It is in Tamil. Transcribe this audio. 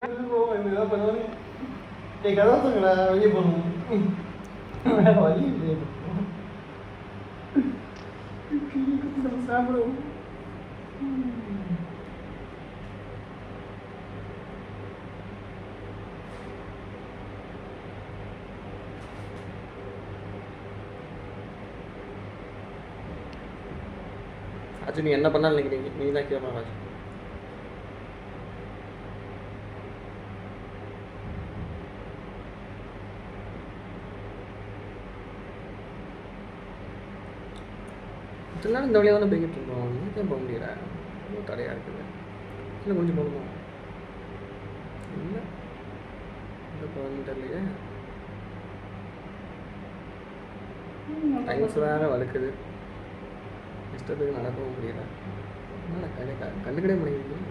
வெளியே போகணும் வேற வழி இல்லையே சாப்பிடுவோம். அது நீ என்ன பண்ணாலும் நினைக்கிறீங்க, நீ தான் கேட்கணும் ராஜு. இதெல்லாம் இந்த வழியாக தானே போய்கிட்டு இருக்கோம், நீக்கே போக முடியல, ரொம்ப தடையாக இருக்குது. இல்லை கொஞ்சம் போகணுமா? இல்லை இந்த போகணும் தெரியலையே, டைம்ஸ் வேறு வலுக்குது, இஷ்டத்துக்கு நடக்கவும் முடியல, அதனால் கண்டுக்கிடவே முடியுது.